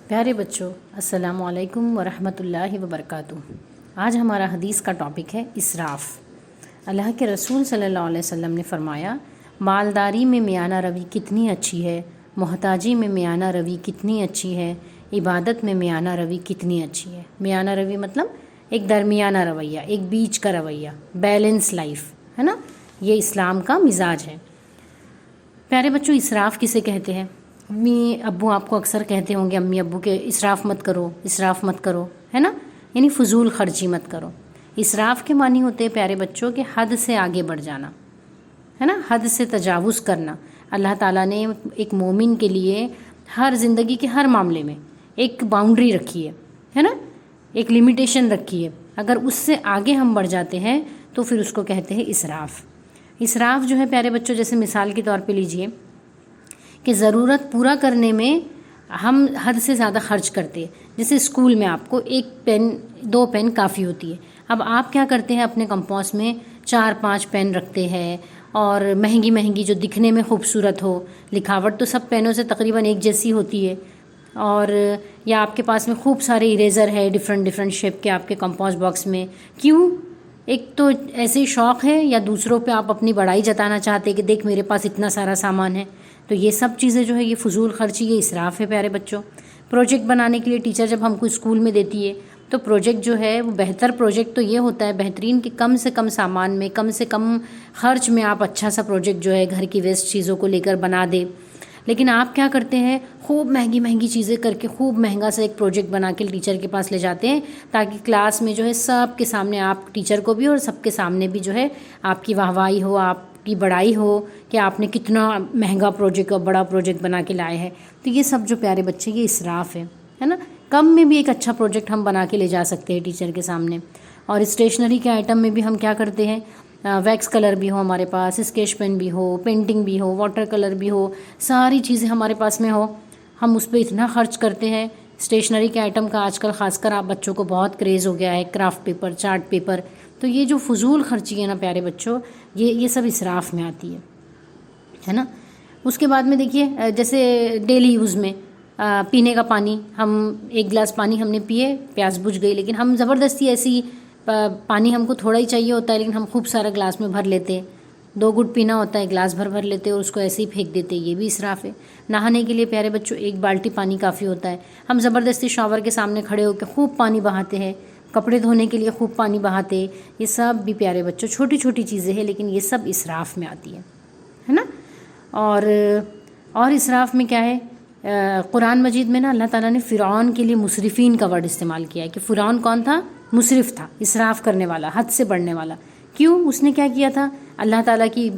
پیارے بچوں، السلام علیکم ورحمۃ اللہ وبرکاتہ۔ آج ہمارا حدیث کا ٹاپک ہے اسراف۔ اللہ کے رسول صلی اللہ علیہ وسلم نے فرمایا، مالداری میں میانہ روی کتنی اچھی ہے، محتاجی میں میانہ روی کتنی اچھی ہے، عبادت میں میانہ روی کتنی اچھی ہے۔ میانہ روی مطلب ایک درمیانہ رویہ، ایک بیچ کا رویہ، بیلنس لائف ہے نا، یہ اسلام کا مزاج ہے۔ پیارے بچوں، اسراف کسے کہتے ہیں؟ امی ابو آپ کو اکثر کہتے ہوں گے، امی ابو کے اسراف مت کرو، اسراف مت کرو، ہے نا، یعنی فضول خرچی مت کرو۔ اسراف کے معنی ہوتے ہیں پیارے بچوں کہ حد سے آگے بڑھ جانا، ہے نا، حد سے تجاوز کرنا۔ اللہ تعالیٰ نے ایک مومن کے لیے ہر زندگی کے ہر معاملے میں ایک باؤنڈری رکھی ہے نا، ایک لمیٹیشن رکھی ہے۔ اگر اس سے آگے ہم بڑھ جاتے ہیں تو پھر اس کو کہتے ہیں اسراف۔ اسراف جو ہے پیارے بچوں، جیسے مثال کے طور پہ لیجئے کہ ضرورت پورا کرنے میں ہم حد سے زیادہ خرچ کرتے ہیں۔ جیسے اسکول میں آپ کو ایک پین 2 پین کافی ہوتی ہے، اب آپ کیا کرتے ہیں، اپنے کمپاس میں 4-5 پین رکھتے ہیں، اور مہنگی مہنگی جو دکھنے میں خوبصورت ہو، لکھاوٹ تو سب پینوں سے تقریباً ایک جیسی ہوتی ہے، اور یا آپ کے پاس میں خوب سارے اریزر ہے ڈفرینٹ شیپ کے آپ کے کمپاس باکس میں۔ کیوں؟ ایک تو ایسے ہی شوق ہے، یا دوسروں پہ آپ اپنی بڑائی جتانا چاہتے ہیں کہ دیکھ میرے پاس اتنا سارا سامان ہے۔ تو یہ سب چیزیں جو ہے یہ فضول خرچی، یہ اسراف ہے پیارے بچوں۔ پروجیکٹ بنانے کے لیے ٹیچر جب ہم کو اسکول میں دیتی ہے تو پروجیکٹ جو ہے وہ بہتر پروجیکٹ تو یہ ہوتا ہے بہترین کہ کم سے کم سامان میں، کم سے کم خرچ میں آپ اچھا سا پروجیکٹ جو ہے گھر کی ویسٹ چیزوں کو لے کر بنا دے۔ لیکن آپ کیا کرتے ہیں، خوب مہنگی مہنگی چیزیں کر کے خوب مہنگا سا ایک پروجیکٹ بنا کے ٹیچر کے پاس لے جاتے ہیں، تاکہ کلاس میں جو ہے سب کے سامنے آپ ٹیچر کو بھی اور سب کے سامنے بھی جو ہے آپ کی واہواہی ہو، آپ کی بڑائی ہو کہ آپ نے کتنا مہنگا پروجیکٹ اور بڑا پروجیکٹ بنا کے لائے ہیں۔ تو یہ سب جو پیارے بچے، یہ اسراف ہے نا۔ کم میں بھی ایک اچھا پروجیکٹ ہم بنا کے لے جا سکتے ہیں ٹیچر کے سامنے۔ اور اسٹیشنری کے آئٹم میں بھی ہم کیا کرتے ہیں، ویکس کلر بھی ہو ہمارے پاس، اسکیچ پین بھی ہو، پینٹنگ بھی ہو، واٹر کلر بھی ہو، ساری چیزیں ہمارے پاس میں ہو، ہم اس پہ اتنا خرچ کرتے ہیں۔ اسٹیشنری کے آئٹم کا آج کل خاص کر آپ بچوں کو بہت کریز ہو گیا ہے، کرافٹ پیپر، چارٹ پیپر۔ تو یہ جو فضول خرچی ہے نا پیارے بچوں، یہ سب اسراف میں آتی ہے نا۔ اس کے بعد میں دیکھیے، جیسے ڈیلی یوز میں پینے کا پانی، ہم 1 گلاس پانی ہم نے پیے، پیاس بجھ گئی، لیکن ہم زبردستی ایسی پانی ہم کو تھوڑا ہی چاہیے ہوتا ہے لیکن ہم خوب سارا گلاس میں بھر لیتے ہیں، 2 گھٹ پینا ہوتا ہے، گلاس بھر لیتے اور اس کو ایسے ہی پھینک دیتے، یہ بھی اسراف ہے۔ نہانے کے لیے پیارے بچوں 1 بالٹی پانی کافی ہوتا ہے، ہم زبردستی شاور کے سامنے کھڑے ہو کے خوب پانی بہاتے ہیں، کپڑے دھونے کے لیے خوب پانی بہاتے۔ یہ سب بھی پیارے بچوں چھوٹی چھوٹی چیزیں ہیں، لیکن یہ سب اسراف میں آتی ہے نا۔ اور اسراف میں کیا ہے، قرآن مجید میں نا اللہ تعالیٰ نے فرعون کے لیے مسرفین کا ورڈ استعمال کیا ہے کہ فرعون کون تھا؟ مسرف تھا، اسراف کرنے والا، حد سے بڑھنے والا۔ کیوں؟ اس نے کیا کیا تھا، اللہ تعالیٰ کی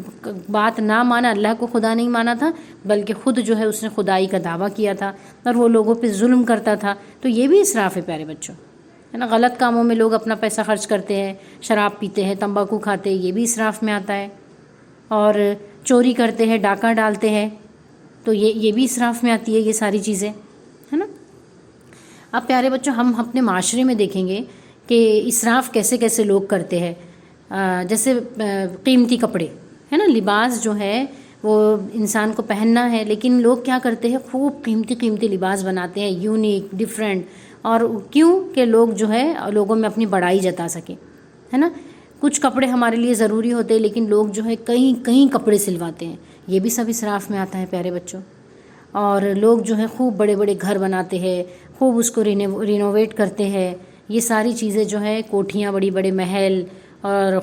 بات نہ مانا، اللہ کو خدا نہیں مانا تھا، بلکہ خود جو ہے اس نے خدائی کا دعویٰ کیا تھا اور وہ لوگوں پہ ظلم کرتا تھا۔ تو یہ بھی اسراف ہے پیارے بچوں، ہے نا۔ غلط کاموں میں لوگ اپنا پیسہ خرچ کرتے ہیں، شراب پیتے ہیں، تمباکو کھاتے ہیں، یہ بھی اسراف میں آتا ہے۔ اور چوری کرتے ہیں، ڈاکہ ڈالتے ہیں، تو یہ بھی اسراف میں آتی ہے، یہ ساری چیزیں، ہے نا۔ اب پیارے بچوں، ہم اپنے معاشرے میں دیکھیں گے کہ اسراف کیسے کیسے لوگ کرتے ہیں۔ جیسے قیمتی کپڑے، ہے نا، لباس جو ہے وہ انسان کو پہننا ہے، لیکن لوگ کیا کرتے ہیں، خوب قیمتی قیمتی لباس بناتے ہیں، یونیک، ڈفرینٹ۔ اور کیوں کہ لوگ جو ہے لوگوں میں اپنی بڑائی جتا سکے، ہے نا۔ کچھ کپڑے ہمارے لیے ضروری ہوتے ہیں، لیکن لوگ جو ہے کئی کپڑے سلواتے ہیں، یہ بھی سب اسراف میں آتا ہے پیارے بچوں۔ اور لوگ جو ہے خوب بڑے بڑے گھر بناتے ہیں، خوب اس کو رینوویٹ کرتے ہیں، یہ ساری چیزیں جو ہے کوٹھیاں، بڑی بڑے محل، اور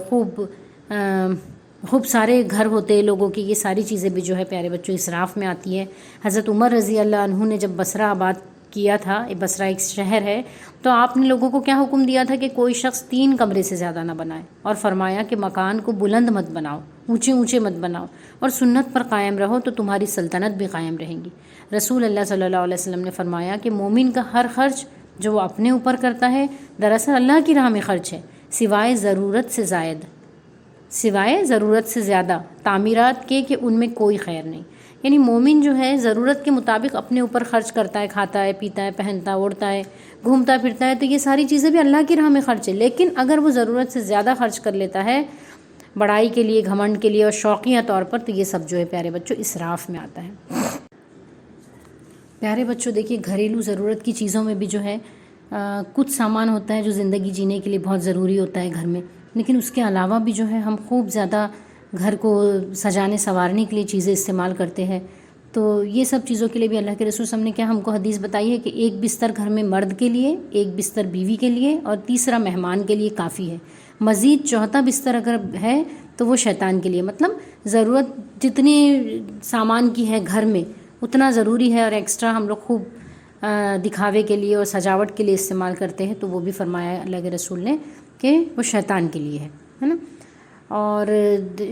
خوب سارے گھر ہوتے ہیں لوگوں کے، یہ ساری چیزیں بھی جو ہے پیارے بچوں اسراف میں آتی ہیں۔ حضرت عمر رضی اللہ عنہ نے جب بصرہ آباد کیا تھا، بصرہ ایک شہر ہے، تو آپ نے لوگوں کو کیا حکم دیا تھا کہ کوئی شخص 3 کمرے سے زیادہ نہ بنائے، اور فرمایا کہ مکان کو بلند مت بناؤ، اونچے اونچے مت بناؤ، اور سنت پر قائم رہو تو تمہاری سلطنت بھی قائم رہیں گی۔ رسول اللہ صلی اللہ علیہ وسلم نے فرمایا کہ مومن کا ہر خرچ جو وہ اپنے اوپر کرتا ہے دراصل اللہ کی راہ میں خرچ ہے، سوائے ضرورت سے زائد، سوائے ضرورت سے زیادہ تعمیرات کے کہ ان میں کوئی خیر نہیں۔ یعنی مومن جو ہے ضرورت کے مطابق اپنے اوپر خرچ کرتا ہے، کھاتا ہے، پیتا ہے، پہنتا اوڑھتا ہے، گھومتا پھرتا ہے، تو یہ ساری چیزیں بھی اللہ کی راہ میں خرچ ہے۔ لیکن اگر وہ ضرورت سے زیادہ خرچ کر لیتا ہے بڑائی کے لیے، گھمنڈ کے لیے اور شوقیہ طور پر، تو یہ سب جو ہے پیارے بچوں اسراف میں آتا ہے۔ پیارے بچوں دیکھیے گھریلو ضرورت کی چیزوں میں بھی جو ہے کچھ سامان ہوتا ہے جو زندگی جینے کے لیے بہت ضروری ہوتا ہے گھر میں، لیکن اس کے علاوہ بھی جو ہے ہم خوب زیادہ گھر کو سجانے سنوارنے کے لیے چیزیں استعمال کرتے ہیں. تو یہ سب چیزوں کے لیے بھی اللہ کے رسول صلی اللہ علیہ وسلم نے کیا ہم کو حدیث بتائی ہے کہ ایک بستر گھر میں مرد کے لیے، ایک بستر بیوی کے لیے اور تیسرا مہمان کے لیے کافی ہے. مزید چوتھا بستر اگر ہے تو وہ شیطان کے لیے. مطلب ضرورت جتنی سامان کی ہے گھر میں اتنا ضروری ہے، اور ایکسٹرا ہم لوگ خوب دکھاوے کے لیے اور سجاوٹ کے لیے استعمال کرتے ہیں، تو وہ بھی فرمایا اللہ کے رسول نے کہ وہ شیطان کے لیے ہے نا. اور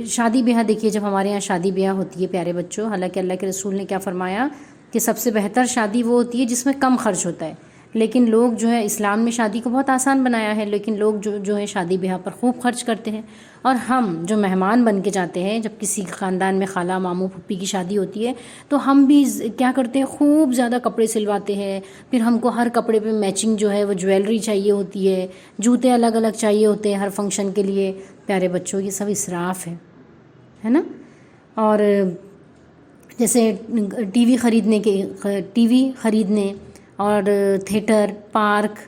شادی بیاہ دیکھیے، جب ہمارے یہاں شادی بیاہ ہوتی ہے پیارے بچوں، حالانکہ اللہ کے رسول نے کیا فرمایا کہ سب سے بہتر شادی وہ ہوتی ہے جس میں کم خرچ ہوتا ہے، لیکن لوگ جو ہے اسلام میں شادی کو بہت آسان بنایا ہے، لیکن لوگ جو ہے شادی بیاہ پر خوب خرچ کرتے ہیں. اور ہم جو مہمان بن کے جاتے ہیں، جب کسی خاندان میں خالہ ماموں پھپھی کی شادی ہوتی ہے تو ہم بھی کیا کرتے ہیں، خوب زیادہ کپڑے سلواتے ہیں، پھر ہم کو ہر کپڑے پہ میچنگ جو ہے وہ جویلری چاہیے ہوتی ہے، جوتے الگ الگ چاہیے ہوتے ہیں ہر فنکشن کے لیے. پیارے بچوں یہ سب اسراف ہے نا. اور جیسے ٹی وی خریدنے اور تھیٹر، پارک،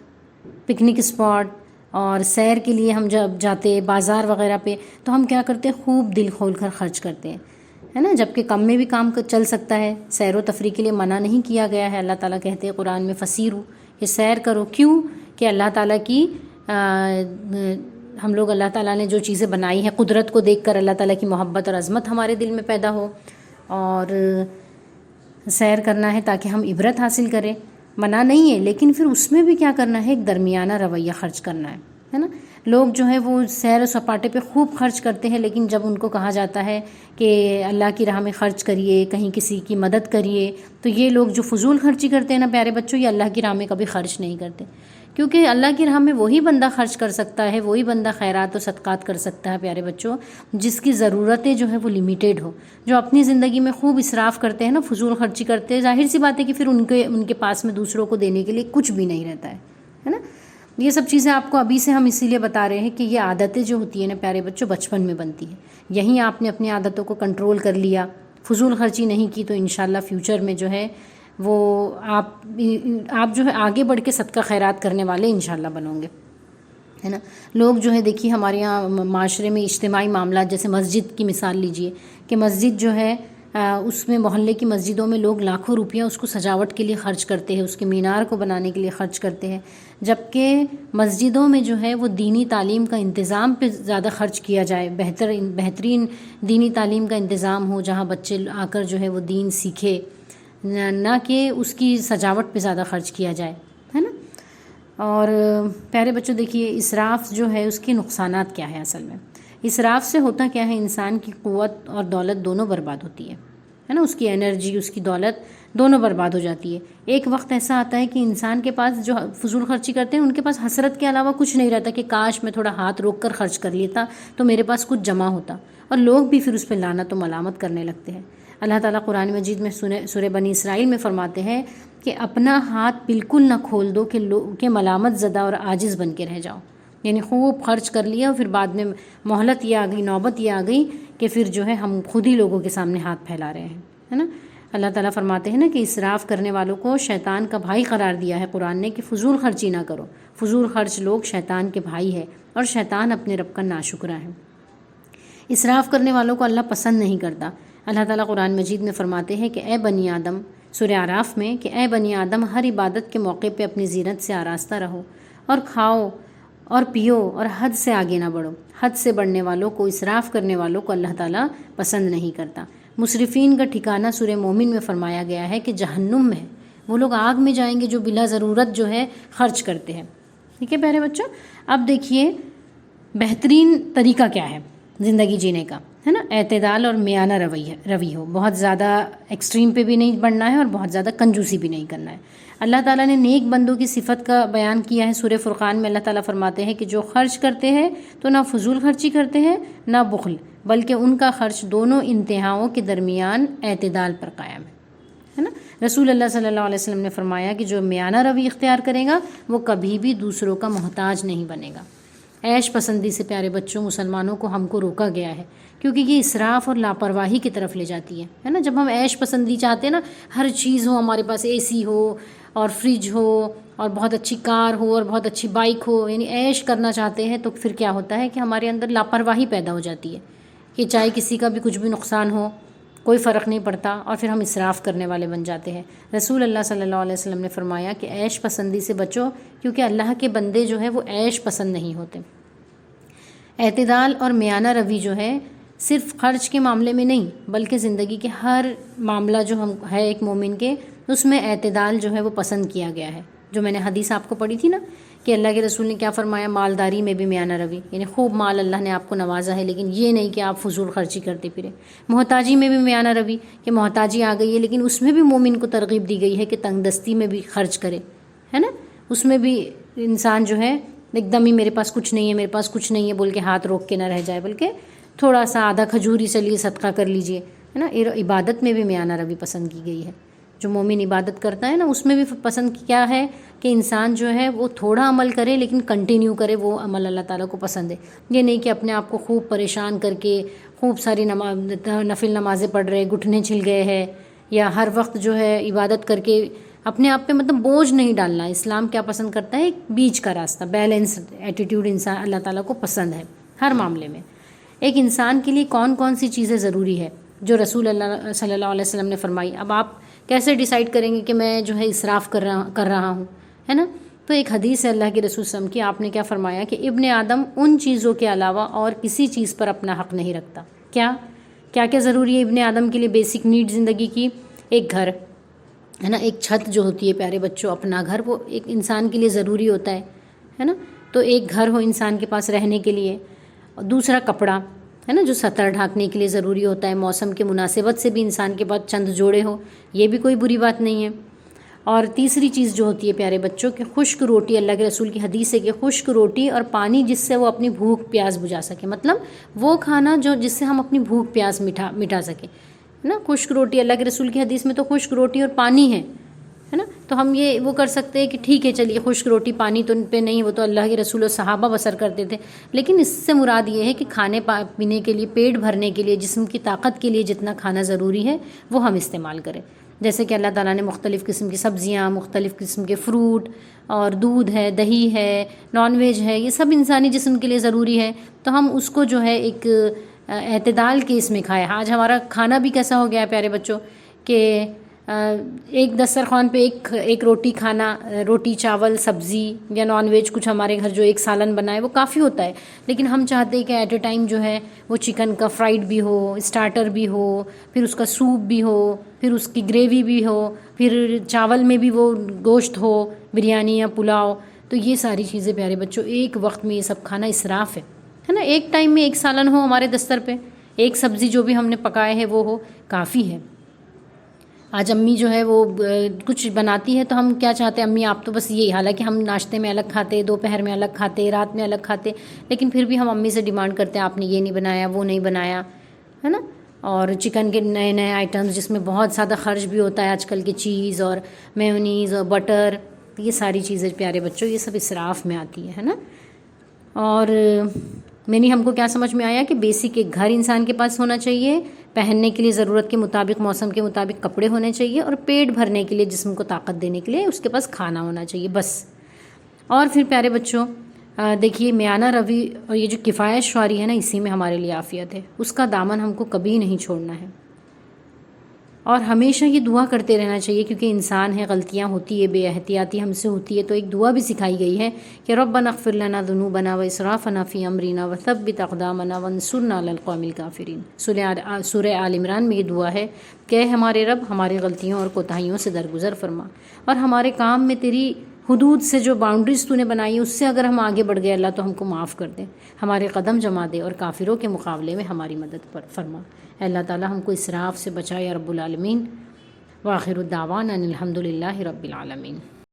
پکنک اسپاٹ اور سیر کے لیے ہم جب جاتے بازار وغیرہ پہ تو ہم کیا کرتے ہیں، خوب دل کھول کر خرچ کرتے ہیں ہے نا. جبکہ کم میں بھی کام چل سکتا ہے، سیر و تفریح کے لیے منع نہیں کیا گیا ہے. اللہ تعالیٰ کہتے ہیں قرآن میں فسیرو، کہ سیر کرو. کیوں کہ اللہ تعالیٰ کی ہم لوگ اللہ تعالیٰ نے جو چیزیں بنائی ہیں قدرت کو دیکھ کر اللہ تعالیٰ کی محبت اور عظمت ہمارے دل میں پیدا ہو، اور سیر کرنا ہے تاکہ ہم عبرت حاصل کریں. منع نہیں ہے، لیکن پھر اس میں بھی کیا کرنا ہے، ایک درمیانہ رویہ خرچ کرنا ہے نا. لوگ جو ہے وہ سیر و سپاٹے پہ خوب خرچ کرتے ہیں، لیکن جب ان کو کہا جاتا ہے کہ اللہ کی راہ میں خرچ کریے، کہیں کسی کی مدد کریے، تو یہ لوگ جو فضول خرچی کرتے ہیں نا پیارے بچوں، یہ اللہ کی راہ میں کبھی خرچ نہیں کرتے. کیونکہ اللہ کی راہ میں وہی بندہ خرچ کر سکتا ہے، وہی بندہ خیرات و صدقات کر سکتا ہے پیارے بچوں جس کی ضرورتیں جو ہے وہ لمیٹیڈ ہو. جو اپنی زندگی میں خوب اسراف کرتے ہیں نا، فضول خرچی کرتے ہیں، ظاہر سی بات ہے کہ پھر ان کے پاس میں دوسروں کو دینے کے لیے کچھ بھی نہیں رہتا ہے نا. یہ سب چیزیں آپ کو ابھی سے ہم اسی لیے بتا رہے ہیں کہ یہ عادتیں جو ہوتی ہیں نا پیارے بچوں بچپن میں بنتی ہیں. یہیں آپ نے اپنی عادتوں کو کنٹرول کر لیا، فضول خرچی نہیں کی، تو انشاءاللہ فیوچر میں جو ہے وہ آپ جو ہے آگے بڑھ کے صدقہ خیرات کرنے والے انشاءاللہ بنو گے ہے نا. لوگ جو ہے دیکھیے ہمارے یہاں معاشرے میں اجتماعی معاملات، جیسے مسجد کی مثال لیجئے کہ مسجد جو ہے اس میں محلے کی مسجدوں میں لوگ لاکھوں روپیہ اس کو سجاوٹ کے لیے خرچ کرتے ہیں، اس کے مینار کو بنانے کے لیے خرچ کرتے ہیں، جبکہ مسجدوں میں جو ہے وہ دینی تعلیم کا انتظام پہ زیادہ خرچ کیا جائے، بہترین دینی تعلیم کا انتظام ہو جہاں بچے آ کر جو ہے وہ دین سیکھے، نہ کہ اس کی سجاوٹ پہ زیادہ خرچ کیا جائے ہے نا. اور پیارے بچوں دیکھیے اسراف جو ہے اس کے نقصانات کیا ہے. اصل میں اسراف سے ہوتا کیا ہے، انسان کی قوت اور دولت دونوں برباد ہوتی ہے نا. اس کی انرجی، اس کی دولت دونوں برباد ہو جاتی ہے. ایک وقت ایسا آتا ہے کہ انسان کے پاس جو فضول خرچی کرتے ہیں ان کے پاس حسرت کے علاوہ کچھ نہیں رہتا کہ کاش میں تھوڑا ہاتھ روک کر خرچ کر لیتا تو میرے پاس کچھ جمع ہوتا، اور لوگ بھی پھر اس پہ لعنت و ملامت کرنے لگتے ہیں. اللہ تعالیٰ قرآن مجید میں سورہ بنی اسرائیل میں فرماتے ہیں کہ اپنا ہاتھ بالکل نہ کھول دو کہ ملامت زدہ اور عاجز بن کے رہ جاؤ. یعنی خوب خرچ کر لیا اور پھر بعد میں مہلت یہ آ گئی، نوبت یہ آ گئی کہ پھر جو ہے ہم خود ہی لوگوں کے سامنے ہاتھ پھیلا رہے ہیں ہے نا. اللہ تعالیٰ فرماتے ہیں نا کہ اسراف کرنے والوں کو شیطان کا بھائی قرار دیا ہے قرآن نے کہ فضول خرچی نہ کرو. فضول خرچ لوگ شیطان کے بھائی ہے، اور شیطان اپنے رب کا ناشکرا ہے. اسراف کرنے والوں کو اللہ پسند نہیں کرتا. اللہ تعالیٰ قرآن مجید میں فرماتے ہیں کہ اے بنی آدم، سورہ اعراف میں، کہ اے بنی آدم ہر عبادت کے موقع پہ اپنی زینت سے آراستہ رہو، اور کھاؤ اور پیو، اور حد سے آگے نہ بڑھو. حد سے بڑھنے والوں کو، اسراف کرنے والوں کو اللہ تعالیٰ پسند نہیں کرتا. مسرفین کا ٹھکانہ سورہ مومن میں فرمایا گیا ہے کہ جہنم میں وہ لوگ آگ میں جائیں گے جو بلا ضرورت جو ہے خرچ کرتے ہیں. ٹھیک ہے پیارے بچوں. اب دیکھیے بہترین طریقہ کیا ہے زندگی جینے کا، ہے نا. اعتدال اور میانہ روی ہو. بہت زیادہ ایکسٹریم پہ بھی نہیں بڑھنا ہے اور بہت زیادہ کنجوسی بھی نہیں کرنا ہے. اللہ تعالیٰ نے نیک بندوں کی صفت کا بیان کیا ہے سورہ فرقان میں. اللہ تعالیٰ فرماتے ہیں کہ جو خرچ کرتے ہیں تو نہ فضول خرچی کرتے ہیں نہ بخل، بلکہ ان کا خرچ دونوں انتہاؤں کے درمیان اعتدال پر قائم ہے نا. رسول اللہ صلی اللہ علیہ وسلم نے فرمایا کہ جو میانہ روی اختیار کرے گا وہ کبھی بھی دوسروں کا محتاج نہیں بنے گا. عیش پسندی سے پیارے بچوں مسلمانوں کو ہم کو روکا گیا ہے، کیونکہ یہ اسراف اور لاپرواہی کی طرف لے جاتی ہے نا. جب ہم عیش پسندی چاہتے ہیں نا، ہر چیز ہو ہمارے پاس، اے سی ہو اور فریج ہو اور بہت اچھی کار ہو اور بہت اچھی بائک ہو، یعنی عیش کرنا چاہتے ہیں، تو پھر کیا ہوتا ہے کہ ہمارے اندر لاپرواہی پیدا ہو جاتی ہے کہ چاہے کسی کا بھی کچھ بھی نقصان ہو کوئی فرق نہیں پڑتا، اور پھر ہم اسراف کرنے والے بن جاتے ہیں. رسول اللہ صلی اللہ علیہ وسلم نے فرمایا کہ عیش پسندی سے بچو، کیونکہ اللہ کے بندے جو ہے وہ عیش پسند نہیں ہوتے. اعتدال اور میانہ روی جو ہے صرف خرچ کے معاملے میں نہیں، بلکہ زندگی کے ہر معاملہ جو ہم ہے ایک مومن کے، اس میں اعتدال جو ہے وہ پسند کیا گیا ہے. جو میں نے حدیث آپ کو پڑھی تھی نا کہ اللہ کے رسول نے کیا فرمایا، مالداری میں بھی میانہ روی، یعنی خوب مال اللہ نے آپ کو نوازا ہے لیکن یہ نہیں کہ آپ فضول خرچی کرتے پھرے. محتاجی میں بھی میانہ روی، کہ محتاجی آ گئی ہے لیکن اس میں بھی مومن کو ترغیب دی گئی ہے کہ تنگ دستی میں بھی خرچ کرے، ہے نا. اس میں بھی انسان جو ہے ایک دم ہی میرے پاس کچھ نہیں ہے، میرے پاس کچھ نہیں ہے بول کے ہاتھ روک کے نہ رہ جائے، بلکہ تھوڑا سا آدھا کھجوری سے لیے صدقہ کر لیجئے، ہے نا. عبادت میں بھی میانہ روی پسند کی گئی ہے. جو مومن عبادت کرتا ہے نا، اس میں بھی پسند کیا ہے کہ انسان جو ہے وہ تھوڑا عمل کرے لیکن کنٹینیو کرے، وہ عمل اللہ تعالیٰ کو پسند ہے. یہ نہیں کہ اپنے آپ کو خوب پریشان کر کے خوب ساری نفل نمازیں پڑھ رہے، گھٹنے چھل گئے ہیں، یا ہر وقت جو ہے عبادت کر کے اپنے آپ پہ مطلب بوجھ نہیں ڈالنا. اسلام کیا پسند کرتا ہے؟ ایک بیچ کا راستہ، بیلنس ایٹیٹیوڈ انسان اللہ تعالیٰ کو پسند ہے ہر معاملے میں. ایک انسان کے لیے کون کون سی چیزیں ضروری ہے جو رسول اللہ صلی اللہ علیہ وسلم نے فرمائی. اب آپ کیسے ڈیسائیڈ کریں گے کہ میں جو ہے اسراف کر رہا ہوں، ہے نا. تو ایک حدیث ہے اللہ کے رسول صلی اللہ علیہ وسلم کی، آپ نے کیا فرمایا کہ ابن آدم ان چیزوں کے علاوہ اور کسی چیز پر اپنا حق نہیں رکھتا. کیا ضروری ہے ابن آدم کے لیے؟ بیسک نیڈ زندگی کی، ایک گھر ہے نا، ایک چھت جو ہوتی ہے پیارے بچوں، اپنا گھر، وہ ایک انسان کے لیے ضروری ہوتا ہے نا. تو ایک گھر ہو انسان کے پاس رہنے کے لیے، اور دوسرا کپڑا ہے نا جو سطر ڈھانکنے کے لیے ضروری ہوتا ہے، موسم کے مناسبت سے بھی انسان کے پاس چند جوڑے ہو، یہ بھی کوئی بری بات نہیں ہے. اور تیسری چیز جو ہوتی ہے پیارے بچوں کہ خشک روٹی، اللہ کے رسول کی حدیث ہے کہ خشک روٹی اور پانی جس سے وہ اپنی بھوک پیاس بجھا سکے، مطلب وہ کھانا جو جس سے ہم اپنی بھوک پیاس مٹا سکیں نا. خشک روٹی، اللہ کے رسول کی حدیث میں تو خشک روٹی اور پانی ہے نا. تو ہم یہ وہ کر سکتے ہیں کہ ٹھیک ہے چلیے خشک روٹی پانی تو ان پہ نہیں، وہ تو اللہ کے رسول و صحابہ بسر کرتے تھے، لیکن اس سے مراد یہ ہے کہ کھانے پینے کے لیے، پیٹ بھرنے کے لیے، جسم کی طاقت کے لیے جتنا کھانا ضروری ہے وہ ہم استعمال کریں. جیسے کہ اللہ تعالیٰ نے مختلف قسم کی سبزیاں، مختلف قسم کے فروٹ اور دودھ ہے، دہی ہے، نان ویج ہے، یہ سب انسانی جسم کے لیے ضروری ہے. تو ہم اس کو جو ہے ایک اعتدال کے اس میں کھائے. آج ہمارا کھانا بھی کیسا ہو گیا ہے پیارے بچوں کہ ایک دسترخوان پہ ایک روٹی کھانا، روٹی چاول سبزی یا نان ویج کچھ ہمارے گھر جو ایک سالن بنائے وہ کافی ہوتا ہے، لیکن ہم چاہتے ہیں کہ ایٹ اے ٹائم جو ہے وہ چکن کا فرائیڈ بھی ہو، اسٹارٹر بھی ہو، پھر اس کا سوپ بھی ہو، پھر اس کی گریوی بھی ہو، پھر چاول میں بھی وہ گوشت ہو، بریانی یا پلاؤ. تو یہ ساری چیزیں پیارے بچوں ایک وقت میں یہ سب کھانا اسراف ہے نا. ایک ٹائم میں ایک سالن ہو ہمارے دستر پہ، ایک سبزی جو بھی ہم نے پکائے ہے وہ ہو، کافی ہے. آج امی جو ہے وہ کچھ بناتی ہے تو ہم کیا چاہتے ہیں، امی آپ تو بس یہی، حالانکہ ہم ناشتے میں الگ کھاتے، دوپہر میں الگ کھاتے، رات میں الگ کھاتے، لیکن پھر بھی ہم امی سے ڈیمانڈ کرتے ہیں آپ نے یہ نہیں بنایا، وہ نہیں بنایا، ہے نا. اور چکن کے نئے نئے آئٹمز جس میں بہت زیادہ خرچ بھی ہوتا ہے آج کل کے، چیز اور میونیز اور بٹر، یہ ساری چیزیں پیارے بچوں یہ سب اسراف میں آتی ہے نا. اور ہم کو کیا سمجھ میں آیا کہ بیسک ایک گھر انسان کے پاس ہونا چاہیے، پہننے کے لیے ضرورت کے مطابق، موسم کے مطابق کپڑے ہونے چاہیے، اور پیٹ بھرنے کے لیے، جسم کو طاقت دینے کے لیے اس کے پاس کھانا ہونا چاہیے بس. اور پھر پیارے بچوں دیکھیے میانہ روی اور یہ جو کفایت شعاری ہے نا، اسی میں ہمارے لیے عافیت ہے. اس کا دامن ہم کو کبھی نہیں چھوڑنا ہے، اور ہمیشہ یہ دعا کرتے رہنا چاہیے، کیونکہ انسان ہے، غلطیاں ہوتی ہے، بے احتیاطی ہم سے ہوتی ہے. تو ایک دعا بھی سکھائی گئی ہے کہ ربنا اغفر لنا ذنوبنا واسرافنا فی امرنا وثبت اقدامنا وانصرنا علی القوم الکافرین. سورہ آل عمران میں یہ دعا ہے کہ اے ہمارے رب، ہماری غلطیوں اور کوتاہیوں سے درگزر فرما، اور ہمارے کام میں تیری حدود سے جو باؤنڈریز تو نے بنائی اس سے اگر ہم آگے بڑھ گئے اللہ تو ہم کو معاف کر دے، ہمارے قدم جما دے، اور کافروں کے مقابلے میں ہماری مدد فرما. اللہ تعالی ہم کو اسراف سے بچائے یا رب العالمین. وآخر الدعوانا ان الحمد للہ رب العالمین.